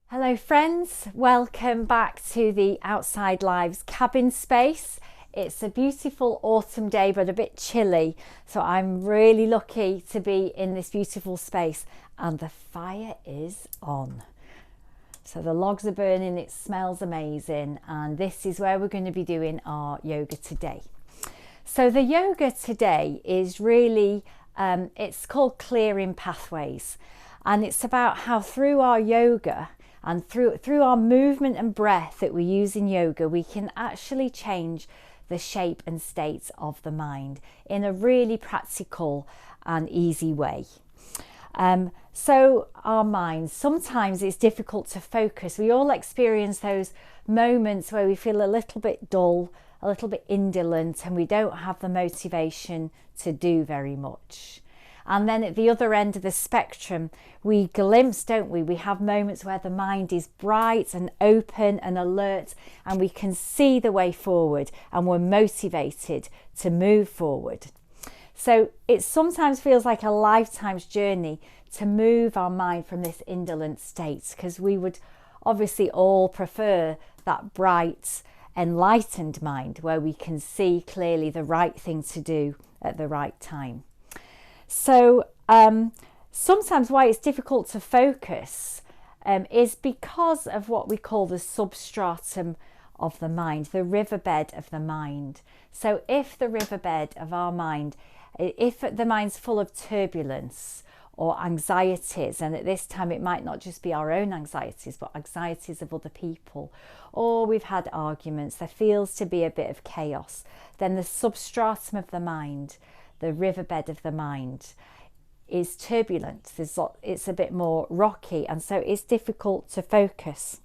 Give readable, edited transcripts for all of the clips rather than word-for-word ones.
Hello friends, welcome back to the Outside Lives cabin space. It's a beautiful autumn day but a bit chilly, so I'm really lucky to be in this beautiful space and the fire is on. So the logs are burning, it smells amazing, and this is where we're going to be doing our yoga today. So the yoga today is really, it's called Clearing Pathways, and it's about how through our yoga and through our movement and breath that we use in yoga, we can actually change the shape and state of the mind in a really practical and easy way. So our minds, sometimes it's difficult to focus. We all experience those moments where we feel a little bit dull, a little bit indolent, and we don't have the motivation to do very much. And then at the other end of the spectrum, we glimpse, don't we? We have moments where the mind is bright and open and alert, and we can see the way forward and we're motivated to move forward. So it sometimes feels like a lifetime's journey to move our mind from this indolent state, because we would obviously all prefer that bright, enlightened mind where we can see clearly the right thing to do at the right time. So sometimes why it's difficult to focus is because of what we call the substratum of the mind, the riverbed of the mind. So if the riverbed of our mind, if the mind's full of turbulence or anxieties, and at this time it might not just be our own anxieties but anxieties of other people, or we've had arguments, there feels to be a bit of chaos, then the substratum of the mind, the riverbed of the mind, is turbulent. It's a bit more rocky, and so it's difficult to focus.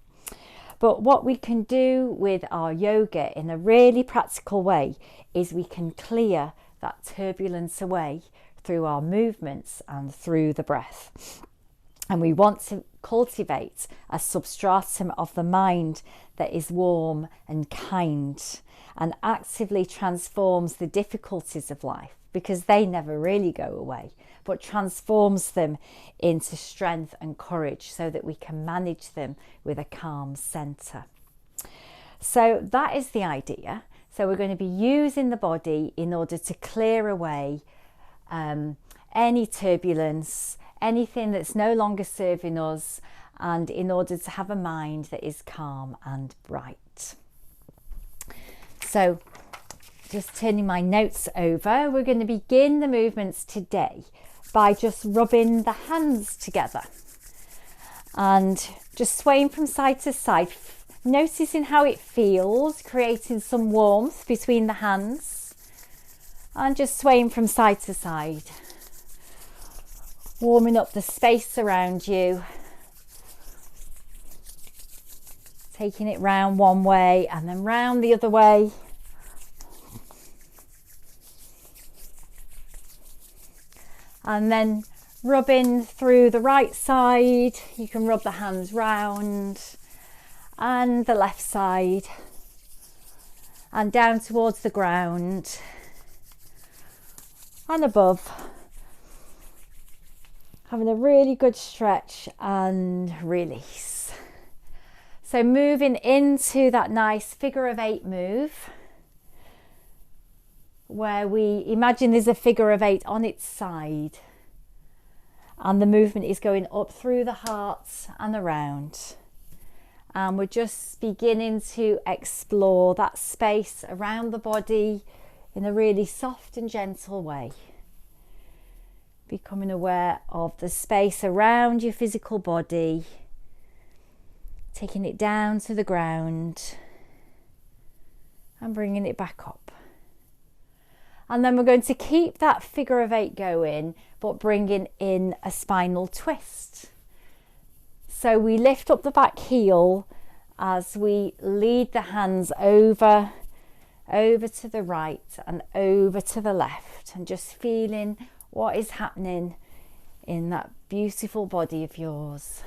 But what we can do with our yoga in a really practical way is we can clear that turbulence away through our movements and through the breath. And we want to cultivate a substratum of the mind that is warm and kind and actively transforms the difficulties of life, because they never really go away, but transforms them into strength and courage so that we can manage them with a calm centre. So that is the idea. So we're going to be using the body in order to clear away any turbulence, anything that's no longer serving us, and in order to have a mind that is calm and bright. So just turning my notes over, we're going to begin the movements today by just rubbing the hands together and just swaying from side to side, noticing how it feels, creating some warmth between the hands, and just swaying from side to side, warming up the space around you, taking it round one way and then round the other way. And then rubbing through the right side, you can rub the hands round, and the left side, and down towards the ground and above. Having a really good stretch and release. So moving into that nice figure of 8 move, where we imagine there's a figure of 8 on its side, and the movement is going up through the heart and around, and we're just beginning to explore that space around the body in a really soft and gentle way, becoming aware of the space around your physical body, taking it down to the ground and bringing it back up. And then we're going to keep that figure of 8 going, but bringing in a spinal twist. So we lift up the back heel as we lead the hands over to the right and over to the left, and just feeling what is happening in that beautiful body of yours.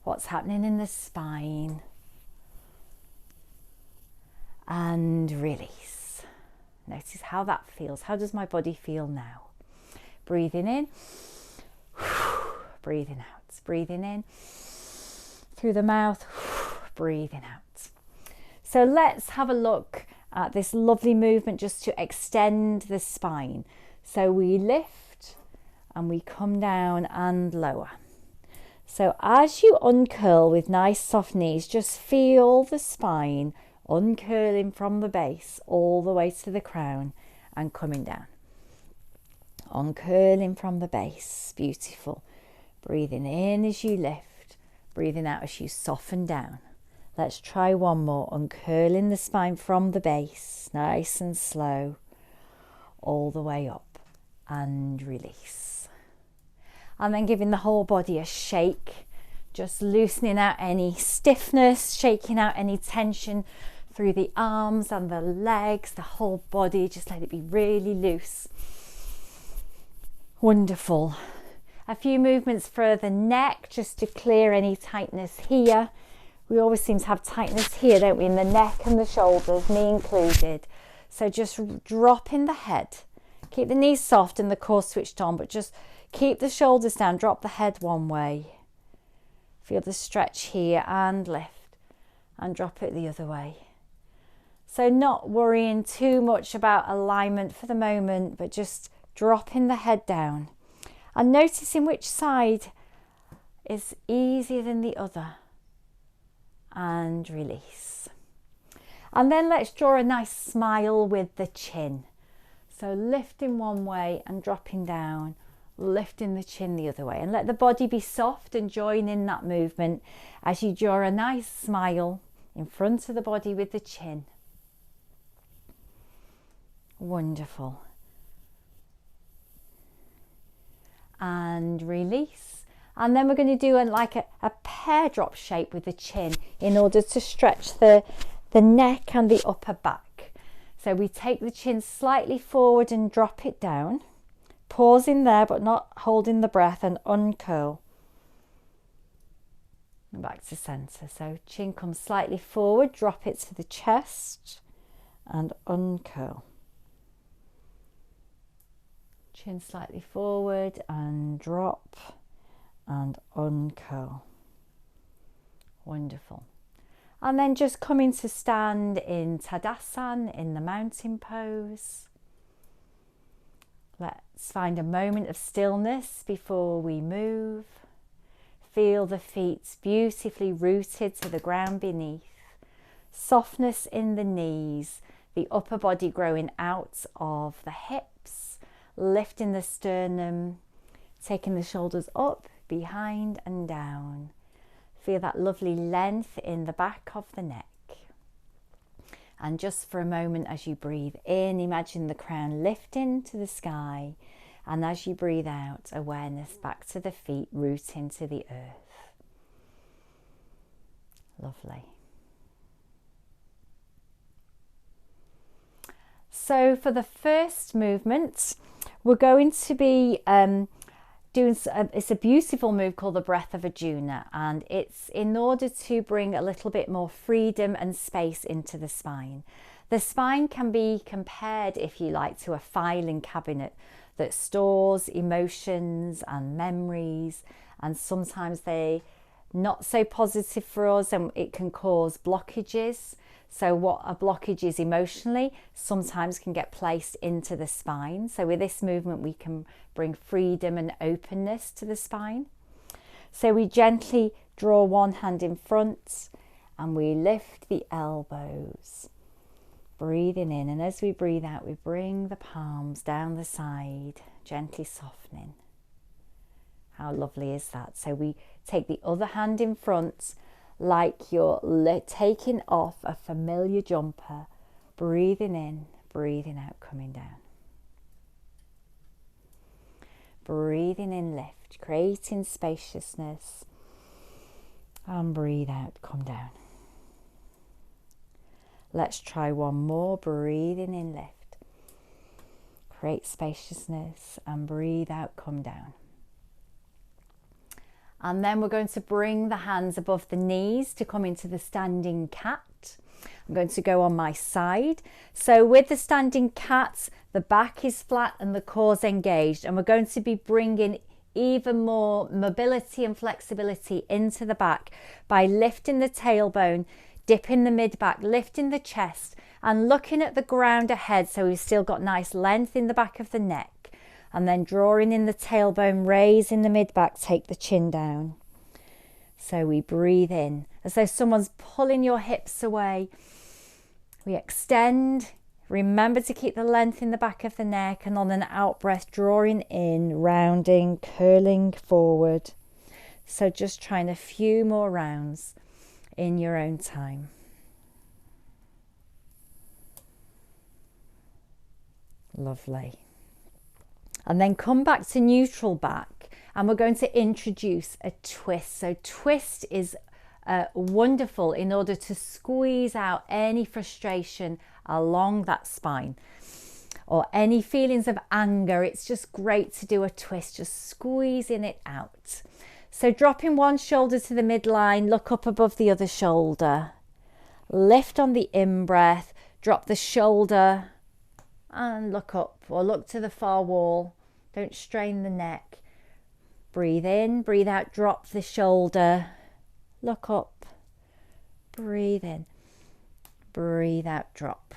What's happening in the spine. And release. Notice how that feels. How does my body feel now? Breathing in, breathing out, breathing in, through the mouth, breathing out. So let's have a look at this lovely movement just to extend the spine. So we lift and we come down and lower. So as you uncurl with nice soft knees, just feel the spine uncurling from the base all the way to the crown and coming down. Uncurling from the base, beautiful. Breathing in as you lift, breathing out as you soften down. Let's try one more, uncurling the spine from the base, nice and slow, all the way up and release. And then giving the whole body a shake, just loosening out any stiffness, shaking out any tension through the arms and the legs, the whole body, just let it be really loose. Wonderful. A few movements for the neck, just to clear any tightness here. We always seem to have tightness here, don't we, in the neck and the shoulders, me included. So just dropping the head. Keep the knees soft and the core switched on, but just keep the shoulders down, drop the head one way. Feel the stretch here and lift and drop it the other way. So not worrying too much about alignment for the moment, but just dropping the head down and noticing which side is easier than the other. And release. And then let's draw a nice smile with the chin. So lifting one way and dropping down, lifting the chin the other way, and let the body be soft and join in that movement as you draw a nice smile in front of the body with the chin. Wonderful. And release. And then we're going to do a pear drop shape with the chin in order to stretch the neck and the upper back. So we take the chin slightly forward and drop it down, pausing there but not holding the breath, and uncurl. And back to center. So chin comes slightly forward, drop it to the chest and uncurl. Chin slightly forward and drop and uncurl. Wonderful. And then just coming to stand in Tadasana, in the mountain pose. Let's find a moment of stillness before we move. Feel the feet beautifully rooted to the ground beneath. Softness in the knees, the upper body growing out of the hips, lifting the sternum, taking the shoulders up, behind and down. Feel that lovely length in the back of the neck. And just for a moment, as you breathe in, imagine the crown lifting to the sky, and as you breathe out, awareness back to the feet, rooting to the earth. Lovely. So for the first movement, we're going to be it's a beautiful move called the breath of Arjuna, and it's in order to bring a little bit more freedom and space into the spine. The spine can be compared, if you like, to a filing cabinet that stores emotions and memories, and sometimes they're not so positive for us and it can cause blockages. So what a blockage is emotionally sometimes can get placed into the spine. So with this movement we can bring freedom and openness to the spine. So we gently draw one hand in front and we lift the elbows, breathing in, and as we breathe out we bring the palms down the side, gently softening. How lovely is that? So we take the other hand in front like you're taking off a familiar jumper, breathing in, breathing out, coming down. Breathing in, lift, creating spaciousness, and breathe out, come down. Let's try one more, breathing in, lift, create spaciousness, and breathe out, come down. And then we're going to bring the hands above the knees to come into the standing cat. I'm going to go on my side. So with the standing cat, the back is flat and the core's engaged, and we're going to be bringing even more mobility and flexibility into the back by lifting the tailbone, dipping the mid-back, lifting the chest and looking at the ground ahead, so we've still got nice length in the back of the neck, and then drawing in the tailbone, raising the mid-back, take the chin down. So we breathe in as though someone's pulling your hips away. We extend. Remember to keep the length in the back of the neck, and on an out breath, drawing in, rounding, curling forward. So just trying a few more rounds in your own time. Lovely. And then come back to neutral back, and we're going to introduce a twist. So twist is wonderful in order to squeeze out any frustration along that spine or any feelings of anger. It's just great to do a twist, just squeezing it out. So dropping one shoulder to the midline, look up above the other shoulder, lift on the in-breath, drop the shoulder and look up or look to the far wall. Don't strain the neck. Breathe in, breathe out, drop the shoulder, look up, breathe in, breathe out, drop.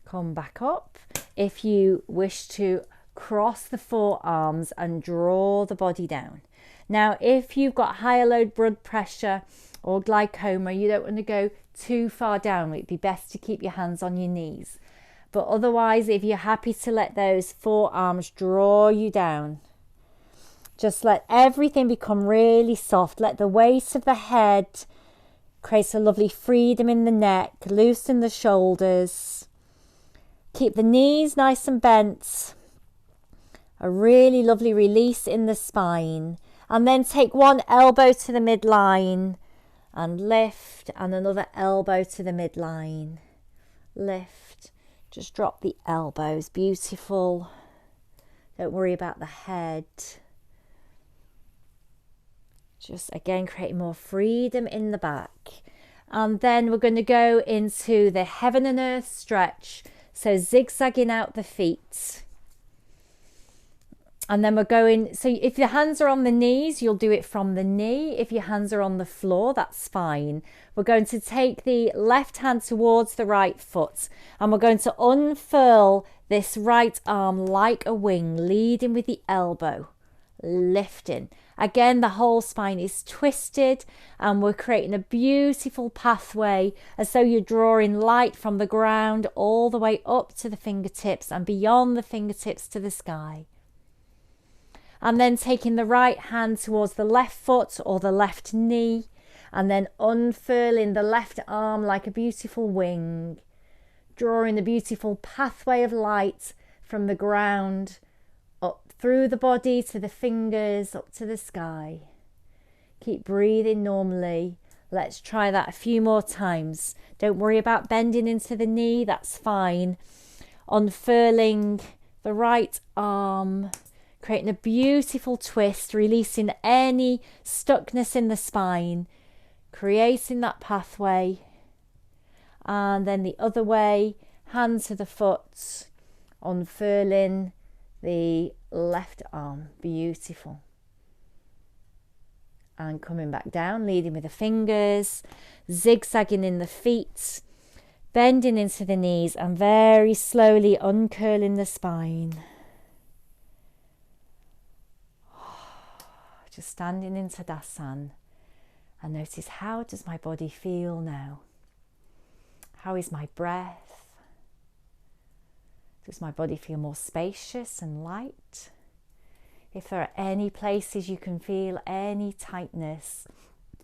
Come back up. If you wish to cross the forearms and draw the body down. Now, if you've got higher low blood pressure or glaucoma, you don't want to go too far down. It'd be best to keep your hands on your knees. But otherwise, if you're happy to let those forearms draw you down, just let everything become really soft. Let the weight of the head create a lovely freedom in the neck. Loosen the shoulders. Keep the knees nice and bent. A really lovely release in the spine. And then take one elbow to the midline and lift, and another elbow to the midline. Lift. Just drop the elbows. Beautiful. Don't worry about the head. Just again creating more freedom in the back. And then we're going to go into the heaven and earth stretch. So zigzagging out the feet. And then we're going, so if your hands are on the knees, you'll do it from the knee. If your hands are on the floor, that's fine. We're going to take the left hand towards the right foot, and we're going to unfurl this right arm like a wing, leading with the elbow, lifting. Again, the whole spine is twisted, and we're creating a beautiful pathway as though you're drawing light from the ground all the way up to the fingertips and beyond the fingertips to the sky. And then taking the right hand towards the left foot or the left knee, and then unfurling the left arm like a beautiful wing, drawing a beautiful pathway of light from the ground up through the body to the fingers, up to the sky. Keep breathing normally. Let's try that a few more times. Don't worry about bending into the knee, that's fine. Unfurling the right arm, creating a beautiful twist, releasing any stuckness in the spine, creating that pathway. And then the other way, hand to the foot, unfurling the left arm, beautiful. And coming back down, leading with the fingers, zigzagging in the feet, bending into the knees, and very slowly uncurling the spine. Just standing in Tadasana, and notice, how does my body feel now? How is my breath? Does my body feel more spacious and light? If there are any places you can feel any tightness,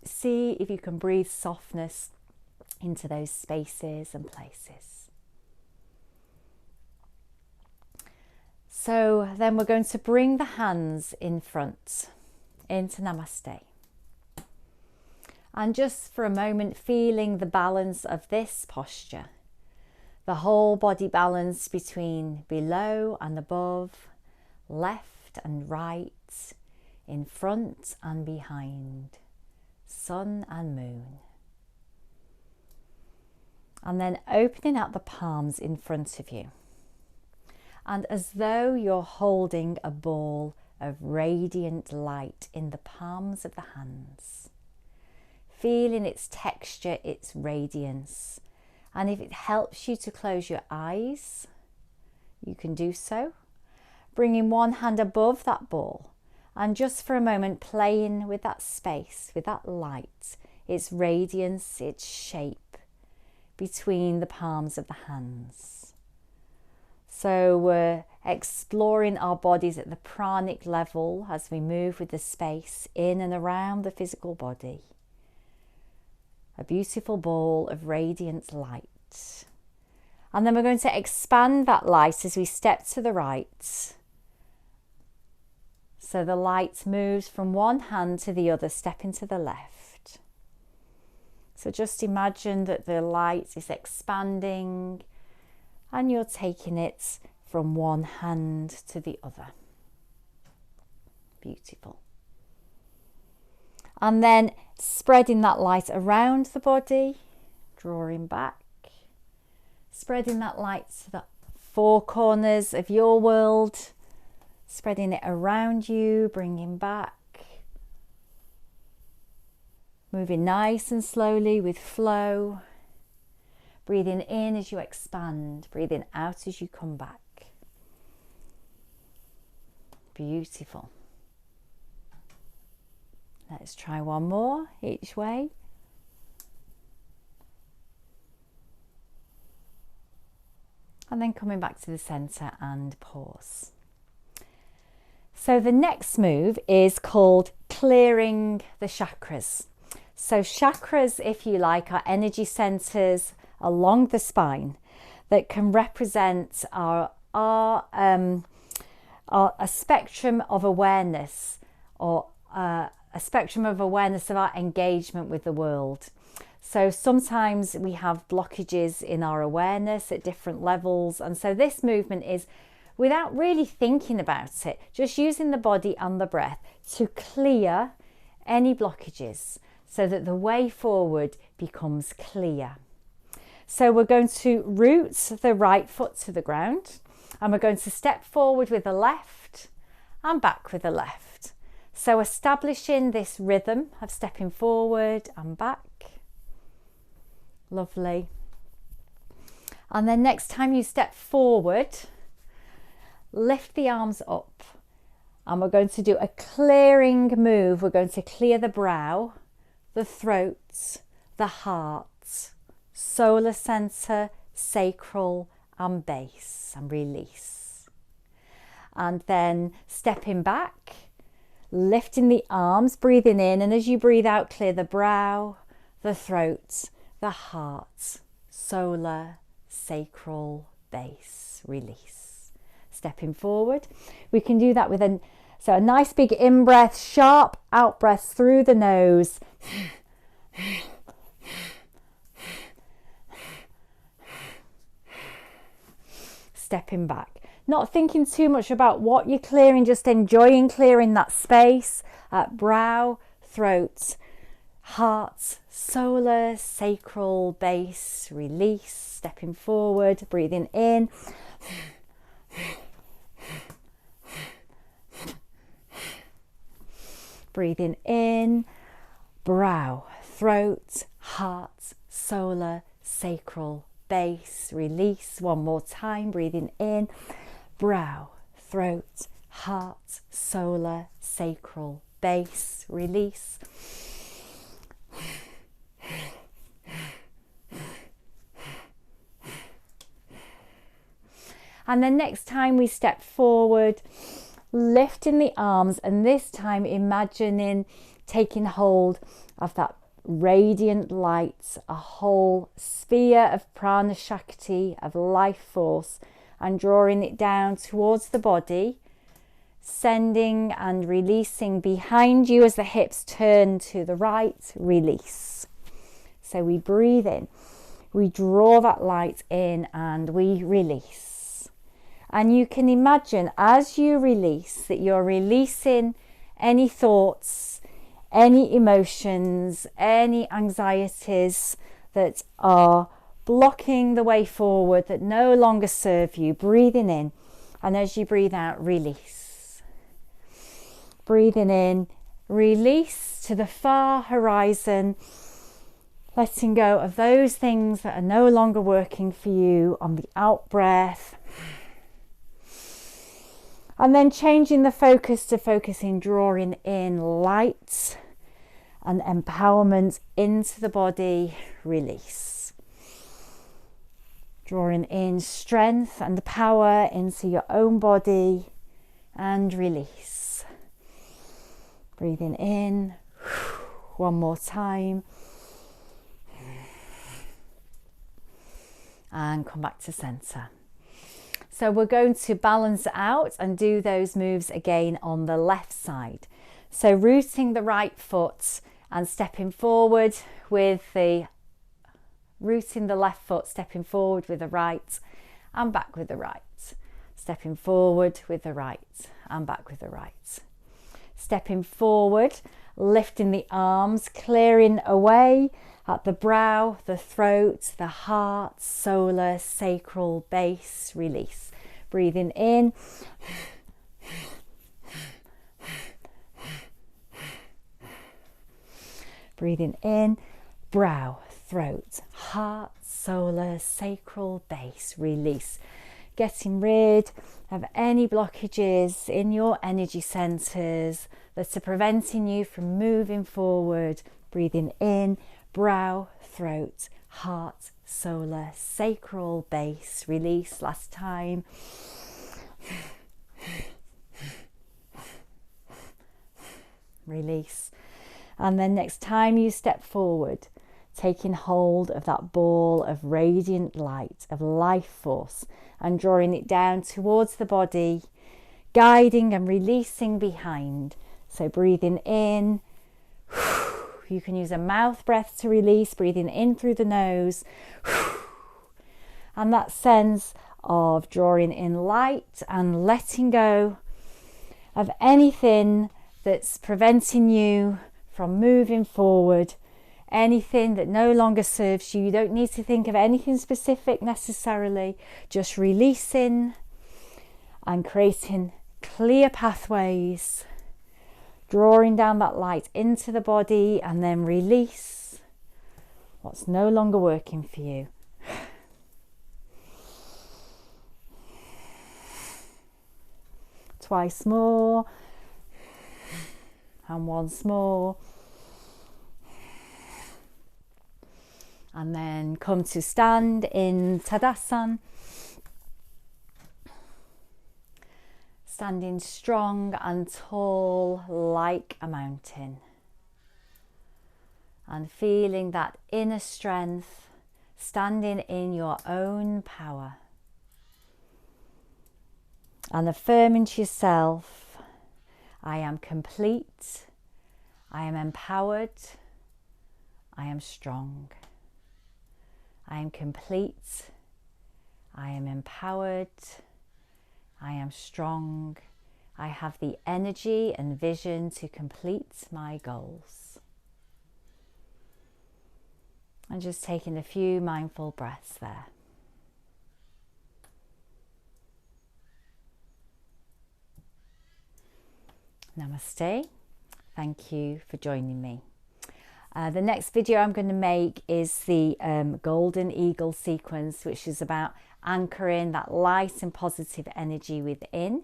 see if you can breathe softness into those spaces and places. So then we're going to bring the hands in front into Namaste. And just for a moment, feeling the balance of this posture. The whole body balance between below and above, left and right, in front and behind, sun and moon. And then opening out the palms in front of you. And as though you're holding a ball of radiant light in the palms of the hands. Feeling its texture, its radiance. And if it helps you to close your eyes, you can do so. Bringing one hand above that ball and just for a moment playing with that space, with that light, its radiance, its shape between the palms of the hands. So we're exploring our bodies at the pranic level as we move with the space in and around the physical body. A beautiful ball of radiant light. And then we're going to expand that light as we step to the right. So the light moves from one hand to the other, stepping to the left. So just imagine that the light is expanding and you're taking it from one hand to the other. Beautiful. And then spreading that light around the body, drawing back, spreading that light to the four corners of your world, spreading it around you, bringing back, moving nice and slowly with flow, breathing in as you expand, breathing out as you come back. Beautiful. Let's try one more each way. And then coming back to the center and pause. So the next move is called clearing the chakras. So chakras, if you like, are energy centers along the spine that can represent a spectrum of awareness, or a spectrum of awareness of our engagement with the world. So sometimes we have blockages in our awareness at different levels, and so this movement is, without really thinking about it, just using the body and the breath to clear any blockages so that the way forward becomes clear. So we're going to root the right foot to the ground, and we're going to step forward with the left and back with the left. So establishing this rhythm of stepping forward and back. Lovely. And then next time you step forward, lift the arms up, and we're going to do a clearing move. We're going to clear the brow, the throat, the heart, solar center, sacral and base, and release. And then stepping back, lifting the arms, breathing in, and as you breathe out, clear the brow, the throat, the heart, solar, sacral, base, release. Stepping forward. We can do that with a nice big in-breath, sharp out-breath through the nose. Stepping back. Not thinking too much about what you're clearing, just enjoying clearing that space at brow, throat, heart, solar, sacral, base, release. Stepping forward, breathing in. Breathing in, brow, throat, heart, solar, sacral, base, release. One more time, breathing in, brow, throat, heart, solar, sacral, base, release. And then next time we step forward, lifting the arms, and this time imagining taking hold of that radiant light, a whole sphere of prana shakti, of life force, and drawing it down towards the body, sending and releasing behind you as the hips turn to the right, release. So we breathe in, we draw that light in, and we release. And you can imagine as you release that you're releasing any thoughts, any emotions, any anxieties that are blocking the way forward, that no longer serve you. Breathing in, and as you breathe out, release. Breathing in, release to the far horizon, letting go of those things that are no longer working for you on the out breath. And then changing the focus to focusing, drawing in light and empowerment into the body, release. Drawing in strength and power into your own body and release. Breathing in, one more time. And come back to center. So we're going to balance out and do those moves again on the left side. So rooting the right foot and stepping forward with the, rooting the left foot, stepping forward with the right and back with the right. Stepping forward with the right and back with the right. Stepping forward, lifting the arms, clearing away at the brow, the throat, the heart, solar, sacral, base, release. Breathing in. Breathing in, brow, throat, heart, solar, sacral, base, release. Getting rid of any blockages in your energy centers that are preventing you from moving forward. Breathing in, brow, throat, heart, solar, sacral, base, release. Last time. Release. And then next time you step forward, taking hold of that ball of radiant light, of life force, and drawing it down towards the body, guiding and releasing behind. So breathing in. You can use a mouth breath to release, breathing in through the nose. And that sense of drawing in light and letting go of anything that's preventing you from moving forward, anything that no longer serves you. You don't need to think of anything specific necessarily, just releasing and creating clear pathways. Drawing down that light into the body and then release what's no longer working for you. Twice more. And once more. And then come to stand in Tadasana. Standing strong and tall like a mountain. And feeling that inner strength, standing in your own power. And affirming to yourself, I am complete, I am empowered, I am strong. I am complete, I am empowered, I am strong. I have the energy and vision to complete my goals. And just taking a few mindful breaths there. Namaste. Thank you for joining me. The next video I'm going to make is the Golden Eagle sequence, which is about anchoring that light and positive energy within,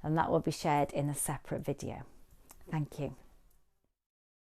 and that will be shared in a separate video. Thank you.